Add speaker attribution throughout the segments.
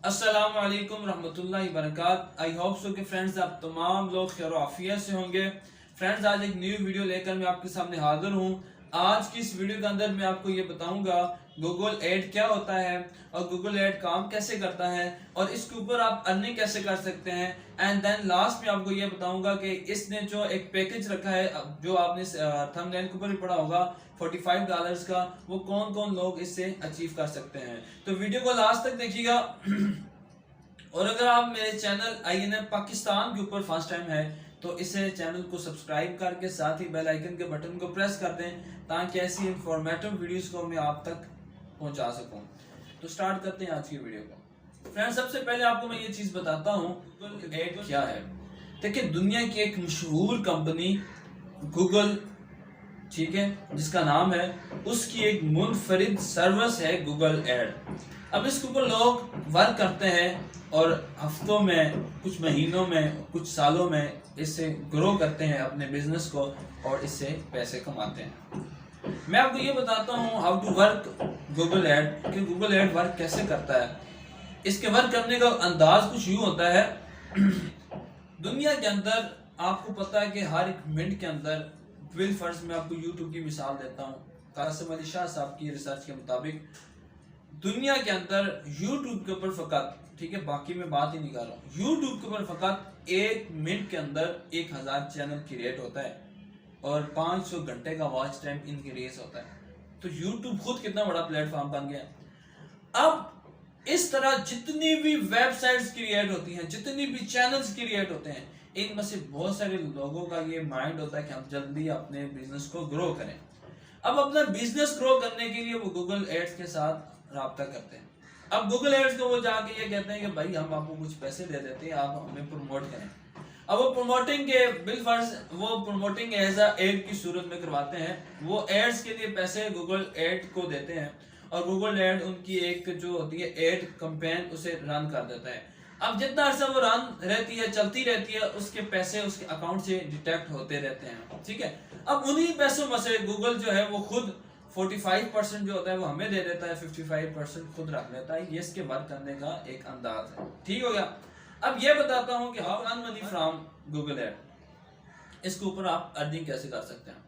Speaker 1: अस्सलाम वालेकुम रहमतुल्लाहि बरकात। आई होप सो कि फ्रेंड्स आप तमाम लोग खैर आफियत से होंगे। फ्रेंड्स आज एक न्यू वीडियो लेकर मैं आपके सामने हाजिर हूँ। आज की इस वीडियो के अंदर मैं आपको ये बताऊंगा गूगल ऐड क्या होता है और गूगल ऐड काम कैसे करता है और इसके ऊपर आप अर्निंग कैसे कर सकते हैं। एंड देन लास्ट में आपको ये बताऊंगा कि इसने जो एक पैकेज रखा है जो आपने थंबनेल के ऊपर भी पढ़ा होगा $45 का, वो कौन कौन लोग इससे अचीव कर सकते हैं। तो वीडियो को लास्ट तक देखिएगा। और अगर आप मेरे चैनल INF पाकिस्तान के ऊपर फर्स्ट टाइम है तो इसे चैनल को सब्सक्राइब करके साथ ही बेल आइकन के बटन को प्रेस कर दें ताकि ऐसी इंफॉर्मेटिव वीडियोस को मैं आप तक पहुंचा सकूं। तो स्टार्ट करते हैं आज की वीडियो को। फ्रेंड्स सबसे पहले आपको मैं ये चीज बताता हूँ गूगल ऐड क्या है। देखिए दुनिया की एक मशहूर कंपनी गूगल, ठीक है, जिसका नाम है, उसकी एक मुनफरिद सर्विस है गूगल ऐड। अब इसके ऊपर लोग वर्क करते हैं और हफ्तों में, कुछ महीनों में, कुछ सालों में इससे ग्रो करते हैं अपने बिजनेस को और इससे पैसे कमाते हैं। मैं आपको ये बताता हूँ how to work Google ad, कि गूगल ऐड वर्क कैसे करता है। इसके वर्क करने का अंदाज कुछ यूँ होता है। दुनिया के अंदर आपको पता है कि हर एक मिनट के अंदर, बिल फर्ज मैं आपको यूट्यूब की मिसाल देता हूँ, कासिम अली शाह साहब की रिसर्च के मुताबिक दुनिया के अंदर यूट्यूब के ऊपर फकत, ठीक है, बाकी मैं बात ही नहीं कर रहा हूँ, यूट्यूब के ऊपर फकत एक मिनट के अंदर 1000 चैनल क्रिएट होता है और 500 घंटे का वॉच टाइम इनक्रीज होता है। तो यूट्यूब खुद कितना बड़ा प्लेटफॉर्म बन गया। अब इस तरह जितनी भी वेबसाइट्स क्रिएट होती हैं, जितनी भी चैनल्स क्रिएट होते हैं, इनमें से बहुत सारे लोगों का ये माइंड होता है कि हम जल्दी अपने बिजनेस को ग्रो करें। अब अपना बिजनेस ग्रो करने के लिए वो गूगल एड्स के साथ राब्ता करते हैं। अब गूगल एड्स को वो जाके ये कहते हैं कि भाई हम आपको कुछ पैसे दे देते हैं, आप हमें प्रमोट करें। अब वो प्रमोटिंग के बिल फर्ज, वो प्रमोटिंग एज अ एड की सूरत में करवाते हैं। वो एड्स के लिए पैसे गूगल एड को देते हैं और गूगल एड उनकी एक जो होती है एड कैंपेन, उसे रन कर देता है। अब जितना अर्सा वो रन रहती है, चलती रहती है, उसके पैसे उसके अकाउंट से डिटेक्ट होते रहते हैं, ठीक है। अब उन्हीं पैसों में से गूगल जो है वो खुद 45% जो होता है वो हमें दे देता है, 55% खुद रख लेता है। ये इसके वर्क करने का एक अंदाज है, ठीक हो गया। अब ये बताता हूँ कि how earn money from Google ad. इसके ऊपर आप अर्निंग कैसे कर सकते हैं।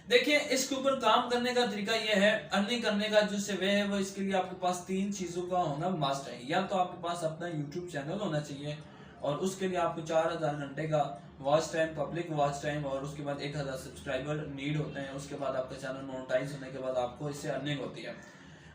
Speaker 1: देखिए इसके ऊपर काम करने का तरीका यह है, अर्निंग करने का जो वे है वो, इसके लिए आपके पास 3 चीजों का होना मस्ट है। या तो आपके पास अपना यूट्यूब चैनल होना चाहिए और उसके लिए आपको 4000 घंटे का watch time, public watch time, और उसके बाद 1000 सब्सक्राइबर नीड होते हैं। उसके बाद आपका चैनल मोनेटाइज होने के बाद आपको इससे अर्निंग होती है।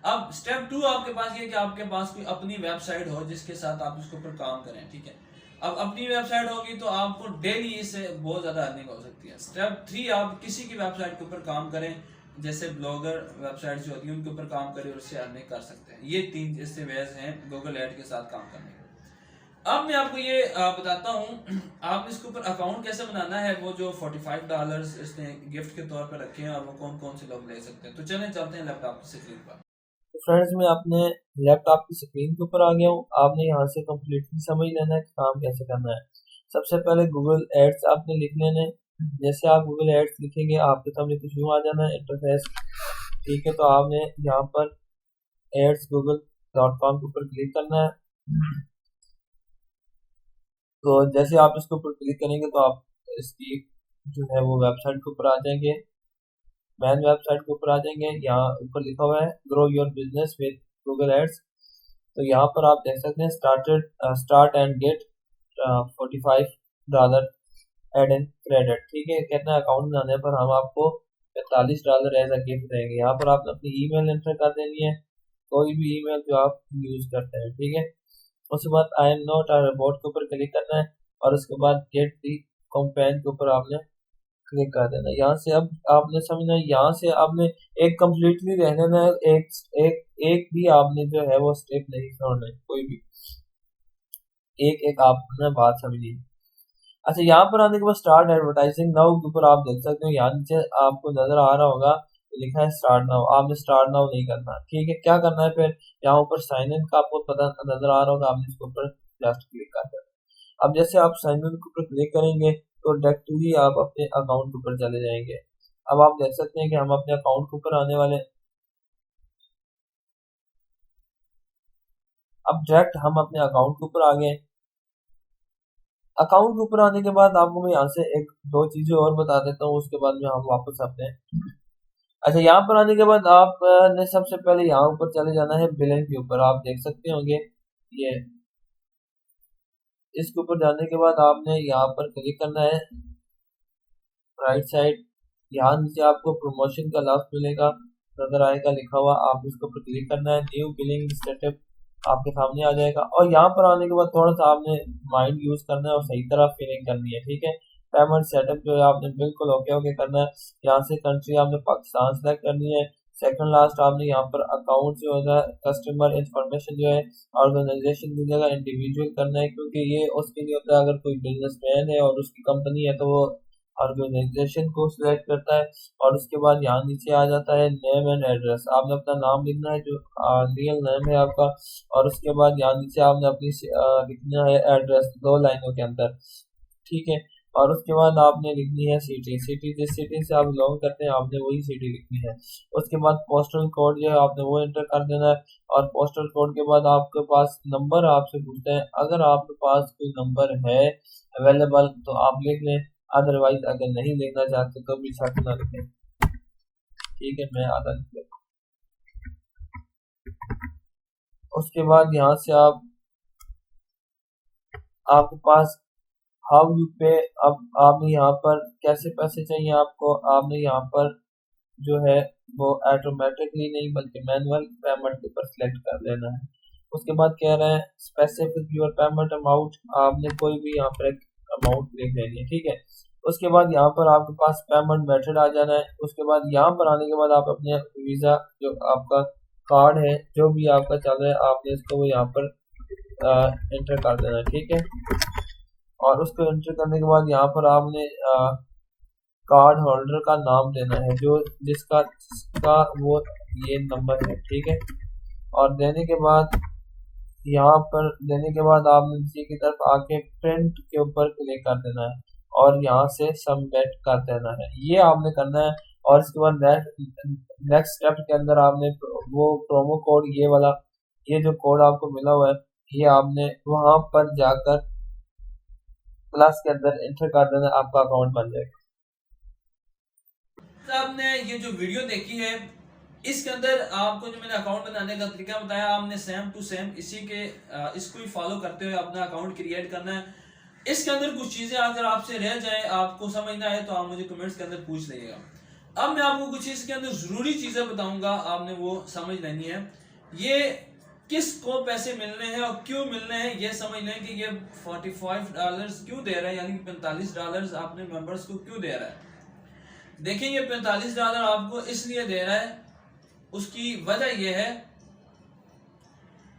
Speaker 1: अब स्टेप 2 आपके पास ये कि आपके पास कोई अपनी वेबसाइट हो जिसके साथ आप इसके ऊपर काम करें, ठीक है। अब अपनी वेबसाइट होगी तो आपको डेली इससे बहुत ज्यादा अर्निंग हो सकती है। स्टेप 3 आप किसी की वेबसाइट के ऊपर काम करें, जैसे ब्लॉगर वेबसाइट जो होती है उनके ऊपर काम करें और उससे अर्निंग कर सकते हैं। ये 3 इससे वेज हैं गूगल ऐड के साथ काम करने के। अब मैं आपको ये बताता हूँ आपने इसके ऊपर अकाउंट कैसे बनाना है। वो जो $45 इसने गिफ्ट के तौर पर रखे हैं और वो कौन कौन से लोग ले सकते हैं। तो चलें चलते हैं लैपटॉप की स्क्रीन पर।
Speaker 2: तो फ्रेंड्स मैं अपने लैपटॉप की स्क्रीन के ऊपर आ गया हूँ। आपने यहाँ से कम्प्लीटली समझ लेना है कि काम कैसे करना है। सबसे पहले गूगल एड्स आपने लिख लेने। जैसे आप गूगल एड्स लिखेंगे आपके सामने कुछ यूँ आ जाना है इंटरफेस, ठीक है। तो आपने यहाँ पर एड्स google.com के ऊपर क्लिक करना है। तो जैसे आप इसके ऊपर क्लिक करेंगे तो आप इसकी जो है वो वेबसाइट के ऊपर आ जाएंगे, मैन वेबसाइट के ऊपर आ जाएंगे। यहाँ ऊपर लिखा हुआ है grow your business with Google ads. तो यहाँ पर आप देख सकते हैं start and get $45 ad in credit, ठीक है। कहते हैं अकाउंट बनाने पर हम आपको $45 एज अ गिफ्ट देंगे। यहाँ पर आपने अपनी ईमेल एंटर कर देनी है, कोई भी ईमेल जो आप यूज करते हैं, ठीक है। उसके बाद I am not a robot के ऊपर क्लिक करना है और उसके बाद गेट दी कंपेन के ऊपर आपने क्लिक कर देना। यहाँ से अब आपने समझना है, यहाँ से आपने एक कम्प्लीटली रह लेना है, एक भी आपने जो है वो स्टेप नहीं छोड़ना है, कोई भी एक एक आपने बात समझी। अच्छा, यहाँ पर आने के बाद स्टार्ट एडवर्टाइजिंग नाउ के ऊपर आप देख सकते हो, यहाँ नीचे आपको नजर आ रहा होगा लिखा है स्टार्ट नाउ। आपने स्टार्ट नाउ नहीं करना, ठीक है। क्या करना है फिर, यहाँ ऊपर साइन इन का आपको पता नजर आ रहा होगा, आपने इसके ऊपर जस्ट क्लिक कर देना। अब जैसे आप साइन इन के ऊपर क्लिक करेंगे तो डायरेक्टली आप अपने अकाउंट के ऊपर चले जाएंगे। अब आप देख सकते हैं कि हम अपने अकाउंट के ऊपर आने वाले। अब डायरेक्ट हम अपने अकाउंट के ऊपर आ गए। अकाउंट के ऊपर आने के बाद आपको मैं यहाँ से एक दो चीजें और बता देता हूँ, उसके बाद में हम वापस आते हैं। अच्छा, यहाँ पर आने के बाद आपने सबसे पहले यहाँ ऊपर चले जाना है बिलिंग के ऊपर। आप देख सकते होंगे ये, इसके ऊपर जाने के बाद आपने यहाँ पर क्लिक करना है राइट साइड। यहाँ नीचे आपको प्रमोशन का लाभ मिलेगा, नजर आएगा लिखा हुआ, आप इसके ऊपर क्लिक करना है। न्यू बिलिंग स्टेटस आपके सामने आ जाएगा और यहाँ पर आने के बाद थोड़ा सा आपने माइंड यूज करना है और सही तरह फिलिंग करनी है, ठीक है। पेमेंट सेटअप जो है आपने बिल्कुल ओके ओके करना है। यहाँ से कंट्री आपने पाकिस्तान सेलेक्ट करनी है। सेकंड लास्ट आपने यहाँ पर अकाउंट जो है कस्टमर इंफॉर्मेशन जो है ऑर्गेनाइजेशन की जगह इंडिविजुअल करना है, क्योंकि ये उसके लिए होता है अगर कोई बिजनेसमैन है और उसकी कंपनी है तो वो ऑर्गेनाइजेशन को सिलेक्ट करता है। और उसके बाद यहाँ नीचे आ जाता है नेम एंड एड्रेस। आपने अपना नाम लिखना है जो रियल नेम है आपका, और उसके बाद यहाँ नीचे आपने अपनी लिखना है एड्रेस 2 लाइनों के अंदर, ठीक है। और उसके बाद आपने लिखनी है सिटी। सिटी जिस सिटी से आप बिलोंग करते हैं आपने वही सिटी लिखनी है। उसके बाद पोस्टल कोड जो है आपने वो एंटर कर देना है। और पोस्टल कोड के बाद आपके पास नंबर आपसे पूछते हैं, अगर आपके पास कोई नंबर है अवेलेबल तो आप लिख लें, अदरवाइज अगर नहीं लिखना चाहते तो भी शर्त ना लिखें, ठीक है। मैं आधा लिख लेता हूँ। उसके बाद यहाँ से आपके पास हाउ यू पे, अब आपने यहाँ पर कैसे पैसे चाहिए आपको, आपने यहाँ पर जो है वो ऑटोमेटिकली नहीं बल्कि मैनुअल पेमेंट के ऊपर सिलेक्ट कर लेना है। उसके बाद कह रहे हैं स्पेसिफिक योर पेमेंट अमाउंट, आपने कोई भी यहाँ पर एक अमाउंट लिख लेनी है, ठीक है। उसके बाद यहाँ पर आपके पास पेमेंट मेथड आ जाना है। उसके बाद यहाँ पर आने के बाद आप अपने वीजा जो आपका कार्ड है जो भी आपका चल रहा है आपने इसको यहाँ पर एंटर कर देना है, ठीक है। और उसको एंटर करने के बाद यहाँ पर आपने कार्ड होल्डर का नाम देना है जो जिसका वो ये नंबर है, ठीक है। और देने के बाद यहाँ पर देने के बाद आपने नीचे की तरफ आके प्रिंट के ऊपर क्लिक कर देना है और यहाँ से सबमिट कर देना है, ये आपने करना है। और इसके बाद नेक्स्ट स्टेप के अंदर आपने वो प्रोमो कोड ये वाला, ये जो कोड आपको मिला हुआ है ये आपने वहां पर जाकर प्लस के अंदर एंटर कर देना, आपका अकाउंट बन जाएगा।
Speaker 1: तो आपने ये जो वीडियो देखी है इसके अंदर आपको जो मैंने अकाउंट बनाने का तरीका बताया आपने सेम टू सेम इसी के इसको ही फॉलो करते हुए अपना अकाउंट क्रिएट करना है। इसके अंदर कुछ चीजें अगर आपसे रह जाए आपको समझ ना आए तो आप मुझे कमेंट्स के अंदर पूछ लीजिएगा। अब मैं आपको कुछ इसके अंदर जरूरी चीजें बताऊंगा, आपने वो समझ लेनी है। ये किसको पैसे मिलने हैं और क्यों मिलने हैं ये समझ लें कि ये $45 क्यों दे रहा है, यानी $45 आपने मेंबर्स को क्यों दे रहा है। देखें ये $45 आपको इसलिए दे रहा है, उसकी वजह यह है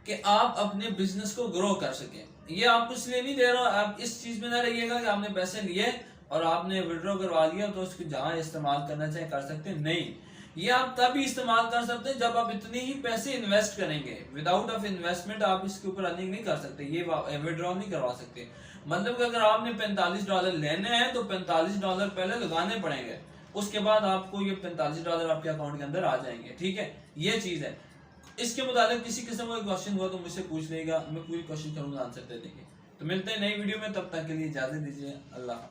Speaker 1: कि आप अपने बिजनेस को ग्रो कर सकें। ये आपको इसलिए नहीं दे रहा, आप इस चीज में ना रहिएगा कि आपने पैसे लिए और आपने विड्रॉ करवा लिया तो उसको जहां इस्तेमाल करना चाहे कर सकते हैं, नहीं। ये आप तभी इस्तेमाल कर सकते हैं जब आप इतने ही पैसे इन्वेस्ट करेंगे। विदाउट ऑफ इन्वेस्टमेंट आप इसके ऊपर अर्निंग नहीं कर सकते, ये विड्रॉ नहीं करवा सकते। मतलब कि अगर आपने $45 लेने हैं तो $45 पहले लगाने पड़ेंगे, उसके बाद आपको ये $45 आपके अकाउंट के अंदर आ जाएंगे, ठीक है। ये चीज है। इसके मुताबिक किसी किस्म का क्वेश्चन हुआ तो मुझसे पूछ लेगा, मैं पूरी कोशिश करूंगा आंसर देने की। तो मिलते हैं नई वीडियो में, तब तक के लिए इजाजत दीजिए। अल्लाह।